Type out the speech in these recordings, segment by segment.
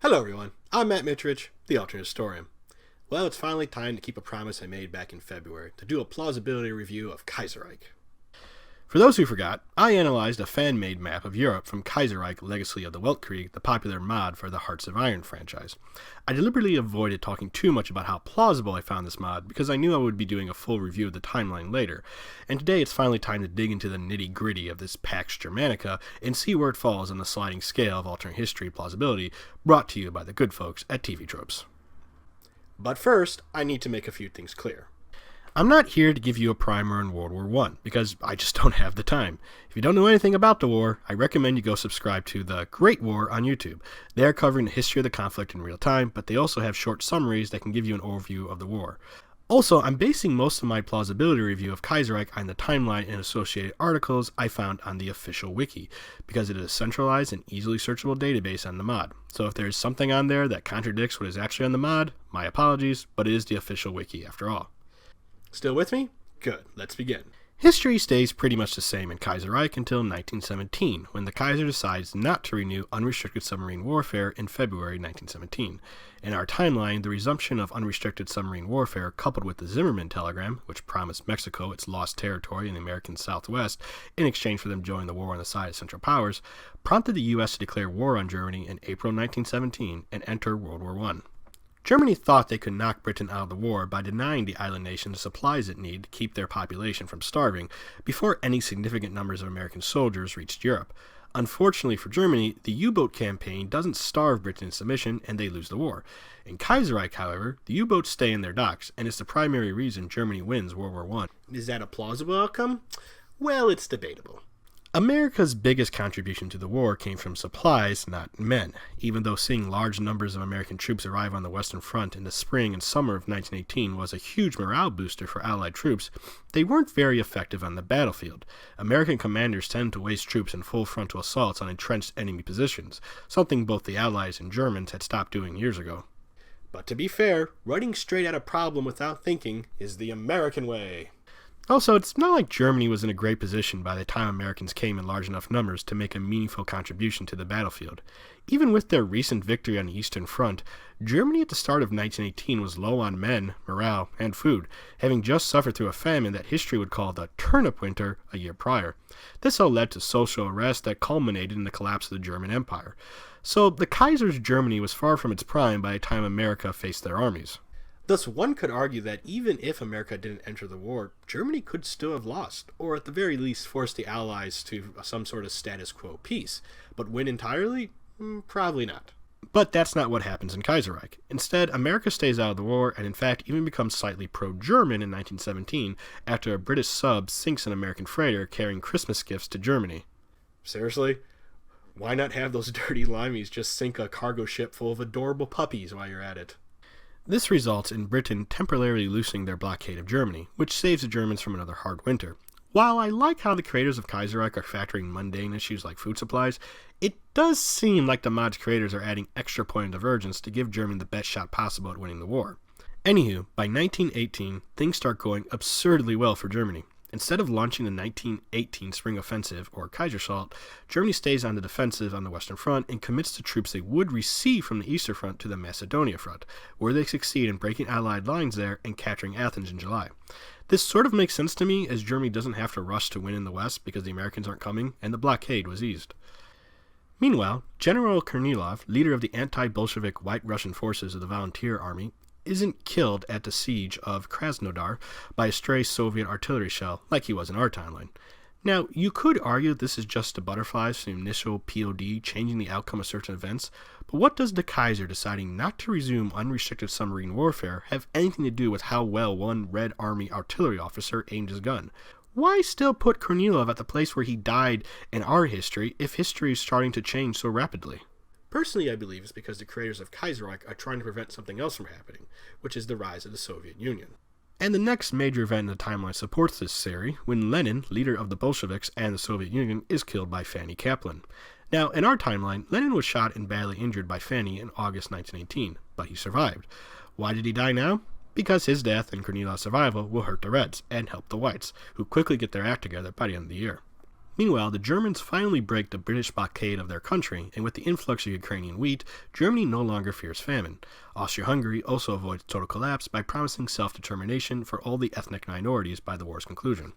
Hello everyone, I'm Matt Mitridge, the alternate historian. Well, it's finally time to keep a promise I made back in February, to do a plausibility review of Kaiserreich. For those who forgot, I analyzed a fan-made map of Europe from Kaiserreich Legacy of the Weltkrieg, the popular mod for the Hearts of Iron franchise. I deliberately avoided talking too much about how plausible I found this mod because I knew I would be doing a full review of the timeline later, and today it's finally time to dig into the nitty-gritty of this Pax Germanica and see where it falls on the sliding scale of alternate history plausibility, brought to you by the good folks at TV Tropes. But first, I need to make a few things clear. I'm not here to give you a primer on World War I, because I just don't have the time. If you don't know anything about the war, I recommend you go subscribe to The Great War on YouTube. They are covering the history of the conflict in real time, but they also have short summaries that can give you an overview of the war. Also, I'm basing most of my plausibility review of Kaiserreich on the timeline and associated articles I found on the official wiki, because it is a centralized and easily searchable database on the mod. So if there is something on there that contradicts what is actually on the mod, my apologies, but it is the official wiki after all. Still with me? Good, let's begin. History stays pretty much the same in Kaiserreich until 1917, when the Kaiser decides not to renew unrestricted submarine warfare in February 1917. In our timeline, the resumption of unrestricted submarine warfare, coupled with the Zimmerman telegram, which promised Mexico its lost territory in the American Southwest in exchange for them joining the war on the side of Central Powers, prompted the U.S. to declare war on Germany in April 1917 and enter World War I. Germany thought they could knock Britain out of the war by denying the island nation the supplies it needed to keep their population from starving before any significant numbers of American soldiers reached Europe. Unfortunately for Germany, the U-boat campaign doesn't starve Britain into submission and they lose the war. In Kaiserreich, however, the U-boats stay in their docks, and it's the primary reason Germany wins World War I. Is that a plausible outcome? Well, it's debatable. America's biggest contribution to the war came from supplies, not men. Even though seeing large numbers of American troops arrive on the Western Front in the spring and summer of 1918 was a huge morale booster for Allied troops, they weren't very effective on the battlefield. American commanders tend to waste troops in full frontal assaults on entrenched enemy positions, something both the Allies and Germans had stopped doing years ago. But to be fair, running straight at a problem without thinking is the American way. Also, it's not like Germany was in a great position by the time Americans came in large enough numbers to make a meaningful contribution to the battlefield. Even with their recent victory on the Eastern Front, Germany at the start of 1918 was low on men, morale, and food, having just suffered through a famine that history would call the turnip winter a year prior. This all led to social unrest that culminated in the collapse of the German Empire. So the Kaiser's Germany was far from its prime by the time America faced their armies. Thus, one could argue that even if America didn't enter the war, Germany could still have lost, or at the very least force the Allies to some sort of status quo peace. But win entirely? Probably not. But that's not what happens in Kaiserreich. Instead, America stays out of the war and in fact even becomes slightly pro-German in 1917 after a British sub sinks an American freighter carrying Christmas gifts to Germany. Seriously? Why not have those dirty limeys just sink a cargo ship full of adorable puppies while you're at it? This results in Britain temporarily loosening their blockade of Germany, which saves the Germans from another hard winter. While I like how the creators of Kaiserreich are factoring mundane issues like food supplies, it does seem like the mod's creators are adding extra point of divergence to give Germany the best shot possible at winning the war. Anywho, by 1918, things start going absurdly well for Germany. Instead of launching the 1918 Spring Offensive, or Kaiserslaut, Germany stays on the defensive on the Western Front and commits the troops they would receive from the Eastern Front to the Macedonia Front, where they succeed in breaking Allied lines there and capturing Athens in July. This sort of makes sense to me, as Germany doesn't have to rush to win in the West because the Americans aren't coming, and the blockade was eased. Meanwhile, General Kornilov, leader of the anti-Bolshevik White Russian forces of the Volunteer Army, isn't killed at the siege of Krasnodar by a stray Soviet artillery shell like he was in our timeline. Now, you could argue that this is just the butterflies from the initial POD changing the outcome of certain events, but what does the Kaiser deciding not to resume unrestricted submarine warfare have anything to do with how well one Red Army artillery officer aimed his gun? Why still put Kornilov at the place where he died in our history if history is starting to change so rapidly? Personally, I believe it's because the creators of Kaiserreich are trying to prevent something else from happening, which is the rise of the Soviet Union. And the next major event in the timeline supports this theory, when Lenin, leader of the Bolsheviks and the Soviet Union, is killed by Fanny Kaplan. Now, in our timeline, Lenin was shot and badly injured by Fanny in August 1918, but he survived. Why did he die now? Because his death and Kornilov's survival will hurt the Reds and help the Whites, who quickly get their act together by the end of the year. Meanwhile, the Germans finally break the British blockade of their country, and with the influx of Ukrainian wheat, Germany no longer fears famine. Austria-Hungary also avoids total collapse by promising self-determination for all the ethnic minorities by the war's conclusion.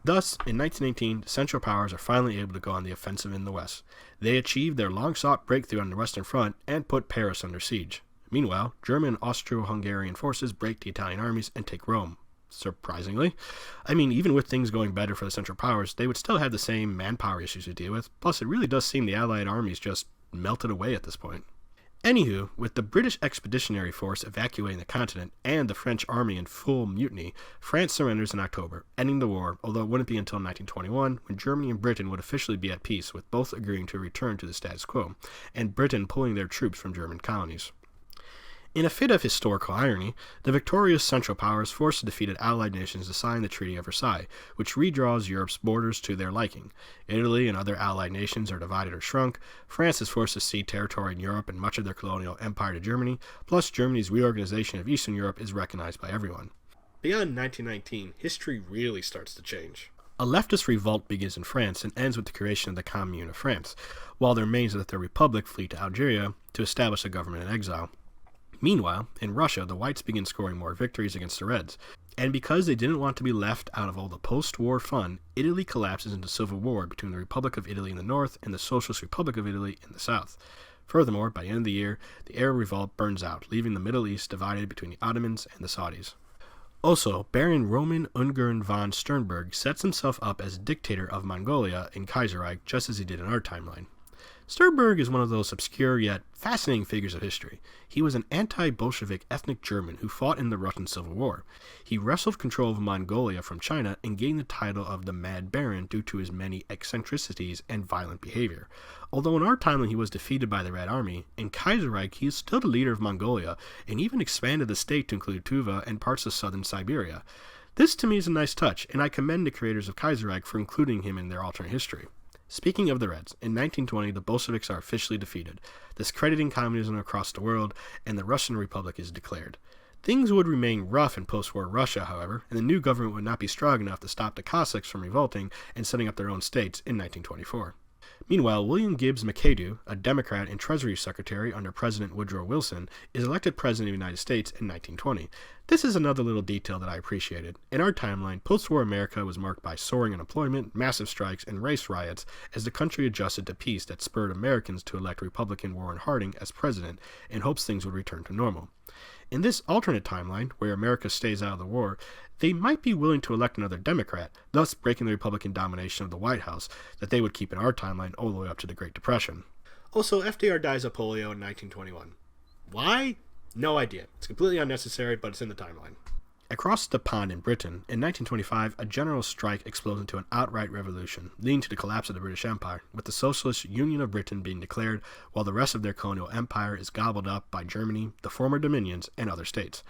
Thus, in 1918, the Central Powers are finally able to go on the offensive in the West. They achieved their long-sought breakthrough on the Western Front and put Paris under siege. Meanwhile, German and Austro-Hungarian forces break the Italian armies and take Rome. Surprisingly. I mean, even with things going better for the Central Powers, they would still have the same manpower issues to deal with. Plus, it really does seem the Allied armies just melted away at this point. Anywho, with the British Expeditionary Force evacuating the continent and the French army in full mutiny, France surrenders in October, ending the war, although it wouldn't be until 1921 when Germany and Britain would officially be at peace, with both agreeing to return to the status quo, and Britain pulling their troops from German colonies. In a fit of historical irony, the victorious Central Powers forced the defeated Allied nations to sign the Treaty of Versailles, which redraws Europe's borders to their liking. Italy and other Allied nations are divided or shrunk, France is forced to cede territory in Europe and much of their colonial empire to Germany, plus Germany's reorganization of Eastern Europe is recognized by everyone. Beyond 1919, history really starts to change. A leftist revolt begins in France and ends with the creation of the Commune of France, while the remains of the Republic flee to Algeria to establish a government in exile. Meanwhile, in Russia, the Whites begin scoring more victories against the Reds, and because they didn't want to be left out of all the post-war fun, Italy collapses into civil war between the Republic of Italy in the north and the Socialist Republic of Italy in the south. Furthermore, by the end of the year, the Arab revolt burns out, leaving the Middle East divided between the Ottomans and the Saudis. Also, Baron Roman Ungern von Sternberg sets himself up as dictator of Mongolia in Kaiserreich, just as he did in our timeline. Sternberg is one of those obscure yet fascinating figures of history. He was an anti-Bolshevik ethnic German who fought in the Russian Civil War. He wrestled control of Mongolia from China and gained the title of the Mad Baron due to his many eccentricities and violent behavior. Although in our timeline he was defeated by the Red Army, in Kaiserreich he is still the leader of Mongolia and even expanded the state to include Tuva and parts of southern Siberia. This to me is a nice touch, and I commend the creators of Kaiserreich for including him in their alternate history. Speaking of the Reds, in 1920 the Bolsheviks are officially defeated, discrediting communism across the world, and the Russian Republic is declared. Things would remain rough in post-war Russia, however, and the new government would not be strong enough to stop the Cossacks from revolting and setting up their own states in 1924. Meanwhile, William Gibbs McAdoo, a Democrat and Treasury Secretary under President Woodrow Wilson, is elected President of the United States in 1920. This is another little detail that I appreciated. In our timeline, post-war America was marked by soaring unemployment, massive strikes, and race riots as the country adjusted to peace that spurred Americans to elect Republican Warren Harding as president in hopes things would return to normal. In this alternate timeline, where America stays out of the war, they might be willing to elect another Democrat, thus breaking the Republican domination of the White House that they would keep in our timeline all the way up to the Great Depression. Also, FDR dies of polio in 1921. Why? No idea. It's completely unnecessary, but it's in the timeline. Across the pond in Britain, in 1925, a general strike explodes into an outright revolution, leading to the collapse of the British Empire, with the Socialist Union of Britain being declared, while the rest of their colonial empire is gobbled up by Germany, the former dominions, and other states.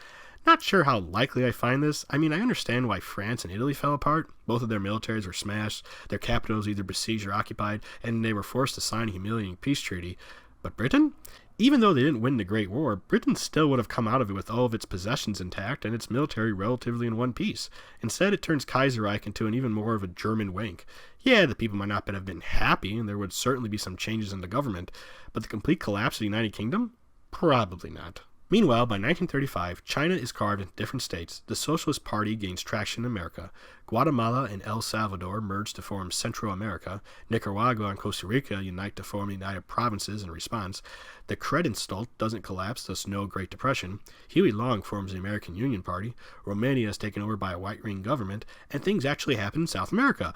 Not sure how likely I find this. I mean, I understand why France and Italy fell apart. Both of their militaries were smashed, their capitals either besieged or occupied, and they were forced to sign a humiliating peace treaty. But Britain? Even though they didn't win the Great War, Britain still would have come out of it with all of its possessions intact and its military relatively in one piece. Instead, it turns Kaiserreich into an even more of a German wank. Yeah, the people might not have been happy, and there would certainly be some changes in the government, but the complete collapse of the United Kingdom? Probably not. Meanwhile, by 1935, China is carved into different states, the Socialist Party gains traction in America, Guatemala and El Salvador merge to form Central America, Nicaragua and Costa Rica unite to form the United Provinces in response, the Kredenstalt doesn't collapse, thus no Great Depression, Huey Long forms the American Union Party, Romania is taken over by a white-ring government, and things actually happen in South America.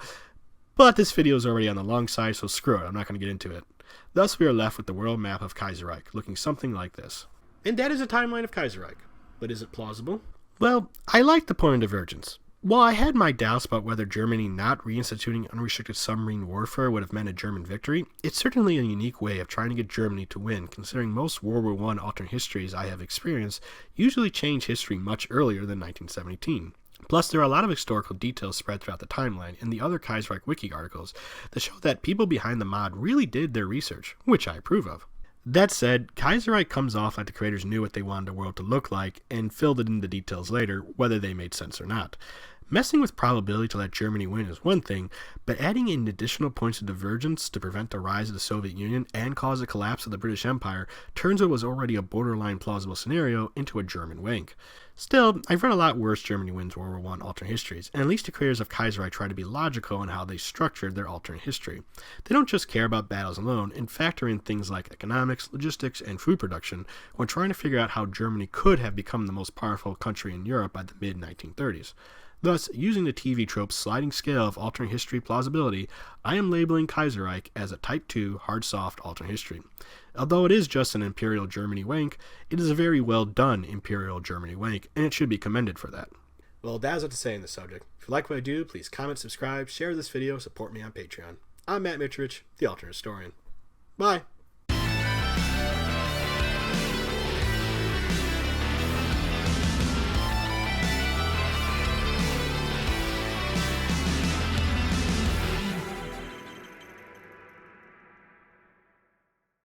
But this video is already on the long side, so screw it, I'm not going to get into it. Thus we are left with the world map of Kaiserreich, looking something like this. And that is a timeline of Kaiserreich. But is it plausible? Well, I like the point of divergence. While I had my doubts about whether Germany not reinstituting unrestricted submarine warfare would have meant a German victory, it's certainly a unique way of trying to get Germany to win, considering most World War I alternate histories I have experienced usually change history much earlier than 1917. Plus, there are a lot of historical details spread throughout the timeline in the other Kaiserreich wiki articles that show that people behind the mod really did their research, which I approve of. That said, Kaiserreich comes off like the creators knew what they wanted the world to look like and filled it in the details later, whether they made sense or not. Messing with probability to let Germany win is one thing, but adding in additional points of divergence to prevent the rise of the Soviet Union and cause the collapse of the British Empire turns what was already a borderline plausible scenario into a German wank. Still, I've read a lot worse Germany wins World War I alternate histories, and at least the creators of Kaiserreich try to be logical in how they structured their alternate history. They don't just care about battles alone and factor in things like economics, logistics, and food production when trying to figure out how Germany could have become the most powerful country in Europe by the mid-1930s. Thus, using the TV trope's sliding scale of alternate history plausibility, I am labeling Kaiserreich as a Type 2 hard-soft alternate history. Although it is just an Imperial Germany wank, it is a very well done Imperial Germany wank, and it should be commended for that. Well, that is what to say in this subject. If you like what I do, please comment, subscribe, share this video, support me on Patreon. I'm Matt Mitrich, the Alternate Historian. Bye!